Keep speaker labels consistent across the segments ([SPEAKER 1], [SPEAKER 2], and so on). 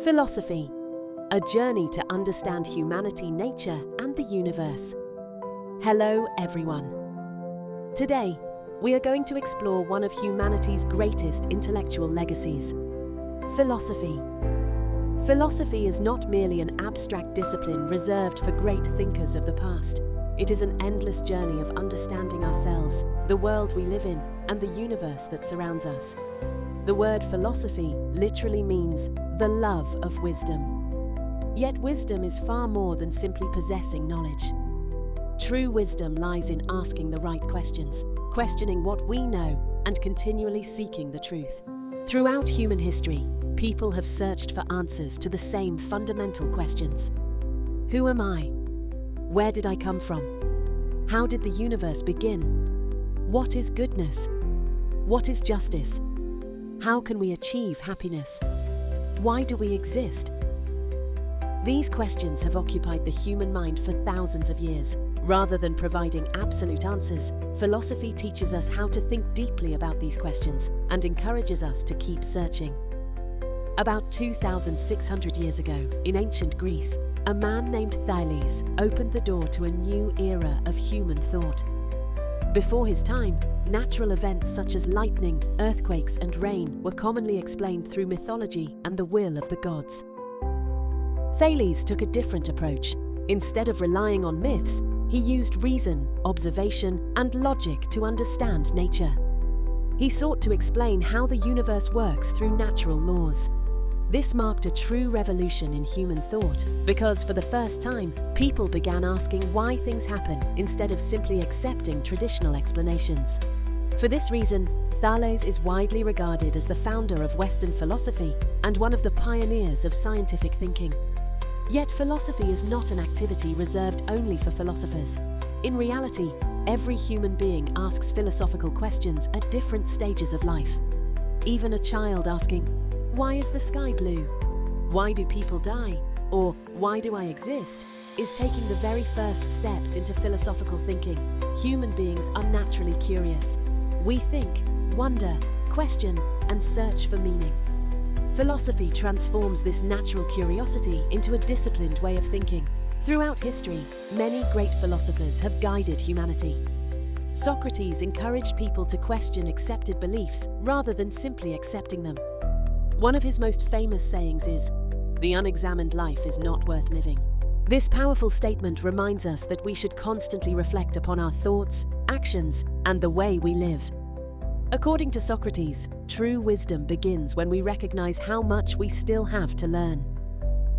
[SPEAKER 1] Philosophy, a journey to understand humanity, nature, and the universe. Hello, everyone. Today, we are going to explore one of humanity's greatest intellectual legacies, philosophy. Philosophy is not merely an abstract discipline reserved for great thinkers of the past. It is an endless journey of understanding ourselves, the world we live in, and the universe that surrounds us. The word philosophy literally means the love of wisdom. Yet wisdom is far more than simply possessing knowledge. True wisdom lies in asking the right questions, questioning what we know, and continually seeking the truth. Throughout human history, people have searched for answers to the same fundamental questions. Who am I? Where did I come from? How did the universe begin? What is goodness? What is justice? How can we achieve happiness? Why do we exist? These questions have occupied the human mind for thousands of years. Rather than providing absolute answers, philosophy teaches us how to think deeply about these questions and encourages us to keep searching. About 2,600 years ago, in ancient Greece, a man named Thales opened the door to a new era of human thought. Before his time, natural events such as lightning, earthquakes, and rain were commonly explained through mythology and the will of the gods. Thales took a different approach. Instead of relying on myths, he used reason, observation, and logic to understand nature. He sought to explain how the universe works through natural laws. This marked a true revolution in human thought because, for the first time, people began asking why things happen instead of simply accepting traditional explanations. For this reason, Thales is widely regarded as the founder of Western philosophy and one of the pioneers of scientific thinking. Yet philosophy is not an activity reserved only for philosophers. In reality, every human being asks philosophical questions at different stages of life. Even a child asking, "Why is the sky blue? Why do people die?" or "Why do I exist?" is taking the very first steps into philosophical thinking. Human beings are naturally curious. We think, wonder, question, and search for meaning. Philosophy transforms this natural curiosity into a disciplined way of thinking. Throughout history, many great philosophers have guided humanity. Socrates encouraged people to question accepted beliefs rather than simply accepting them. One of his most famous sayings is, "The unexamined life is not worth living." This powerful statement reminds us that we should constantly reflect upon our thoughts, actions, and the way we live. According to Socrates, true wisdom begins when we recognize how much we still have to learn.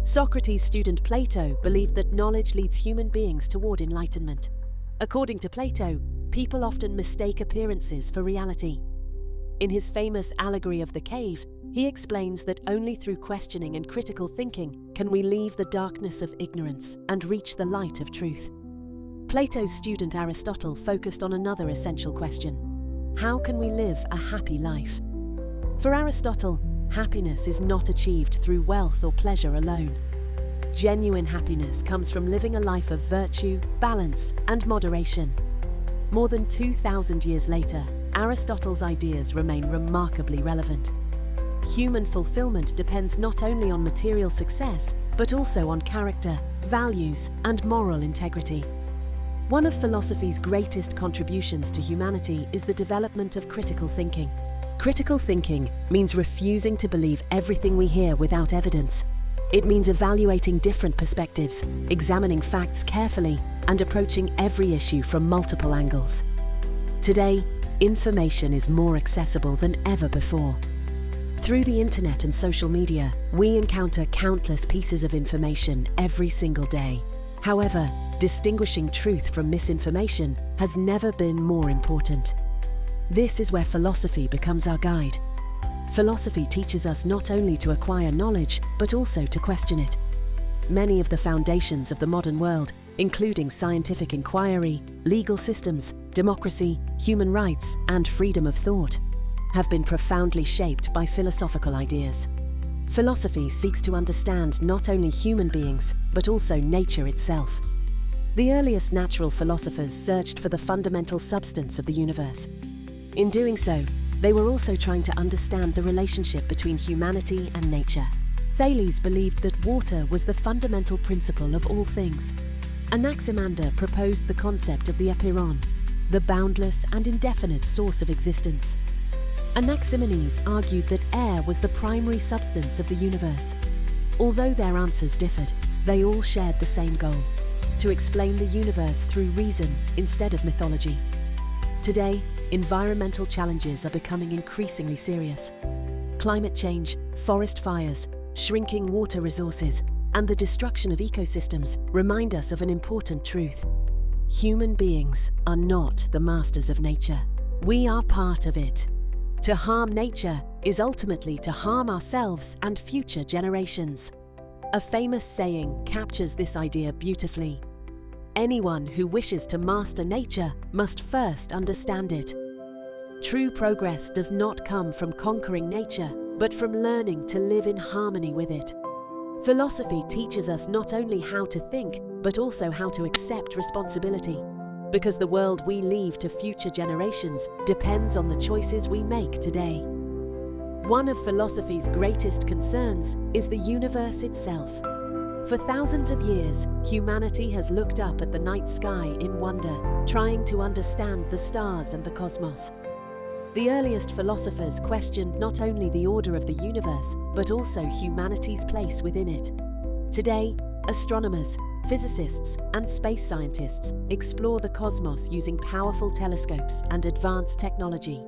[SPEAKER 1] Socrates' student Plato believed that knowledge leads human beings toward enlightenment. According to Plato, people often mistake appearances for reality. In his famous allegory of the cave, he explains that only through questioning and critical thinking can we leave the darkness of ignorance and reach the light of truth. Plato's student Aristotle focused on another essential question: how can we live a happy life? For Aristotle, happiness is not achieved through wealth or pleasure alone. Genuine happiness comes from living a life of virtue, balance, and moderation. More than 2,000 years later, Aristotle's ideas remain remarkably relevant. Human fulfillment depends not only on material success, but also on character, values, and moral integrity. One of philosophy's greatest contributions to humanity is the development of critical thinking. Critical thinking means refusing to believe everything we hear without evidence. It means evaluating different perspectives, examining facts carefully, and approaching every issue from multiple angles. Today, information is more accessible than ever before. Through the internet and social media, we encounter countless pieces of information every single day. However, distinguishing truth from misinformation has never been more important. This is where philosophy becomes our guide. Philosophy teaches us not only to acquire knowledge, but also to question it. Many of the foundations of the modern world, including scientific inquiry, legal systems, democracy, human rights, and freedom of thought, have been profoundly shaped by philosophical ideas. Philosophy seeks to understand not only human beings, but also nature itself. The earliest natural philosophers searched for the fundamental substance of the universe. In doing so, they were also trying to understand the relationship between humanity and nature. Thales believed that water was the fundamental principle of all things. Anaximander proposed the concept of the epeiron, the boundless and indefinite source of existence. Anaximenes argued that air was the primary substance of the universe. Although their answers differed, they all shared the same goal: to explain the universe through reason instead of mythology. Today, environmental challenges are becoming increasingly serious. Climate change, forest fires, shrinking water resources, and the destruction of ecosystems remind us of an important truth. Human beings are not the masters of nature. We are part of it. To harm nature is ultimately to harm ourselves and future generations. A famous saying captures this idea beautifully. Anyone who wishes to master nature must first understand it. True progress does not come from conquering nature, but from learning to live in harmony with it. Philosophy teaches us not only how to think, but also how to accept responsibility, because the world we leave to future generations depends on the choices we make today. One of philosophy's greatest concerns is the universe itself. For thousands of years, humanity has looked up at the night sky in wonder, trying to understand the stars and the cosmos. The earliest philosophers questioned not only the order of the universe, but also humanity's place within it. Today, astronomers, physicists, and space scientists explore the cosmos using powerful telescopes and advanced technology.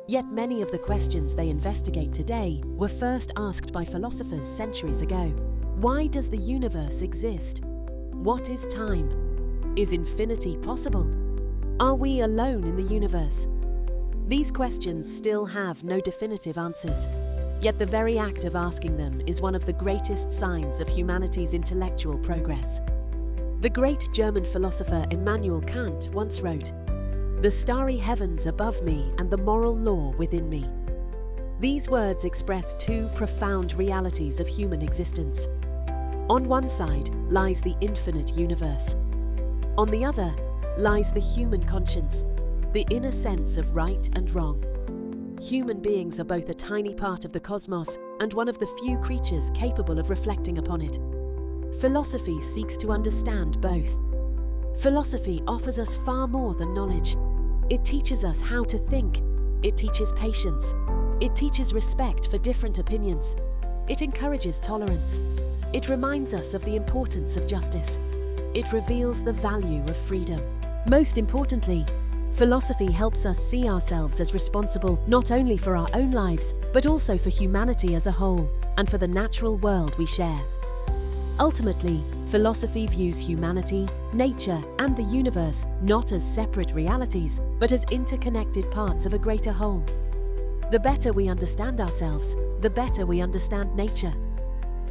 [SPEAKER 1] Yet many of the questions they investigate today were first asked by philosophers centuries ago. Why does the universe exist? What is time? Is infinity possible? Are we alone in the universe? These questions still have no definitive answers, yet the very act of asking them is one of the greatest signs of humanity's intellectual progress. The great German philosopher Immanuel Kant once wrote, "The starry heavens above me and the moral law within me." These words express two profound realities of human existence. On one side lies the infinite universe. On the other lies the human conscience, the inner sense of right and wrong. Human beings are both a tiny part of the cosmos and one of the few creatures capable of reflecting upon it. Philosophy seeks to understand both. Philosophy offers us far more than knowledge. It teaches us how to think. It teaches patience. It teaches respect for different opinions. It encourages tolerance. It reminds us of the importance of justice. It reveals the value of freedom. Most importantly, philosophy helps us see ourselves as responsible not only for our own lives, but also for humanity as a whole and for the natural world we share. Ultimately, philosophy views humanity, nature, and the universe not as separate realities, but as interconnected parts of a greater whole. The better we understand ourselves, the better we understand nature.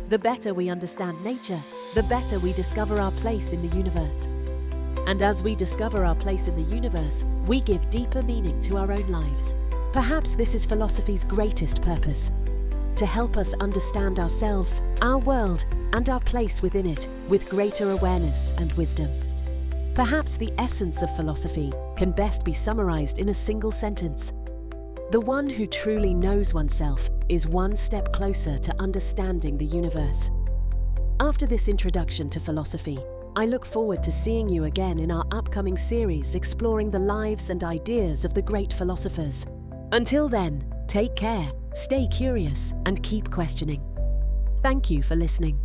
[SPEAKER 1] The better we understand nature, the better we discover our place in the universe. And as we discover our place in the universe, we give deeper meaning to our own lives. Perhaps this is philosophy's greatest purpose: to help us understand ourselves, our world, and our place within it with greater awareness and wisdom. Perhaps the essence of philosophy can best be summarized in a single sentence: the one who truly knows oneself is one step closer to understanding the universe. After this introduction to philosophy, I look forward to seeing you again in our upcoming series exploring the lives and ideas of the great philosophers. Until then, take care, stay curious, and keep questioning. Thank you for listening.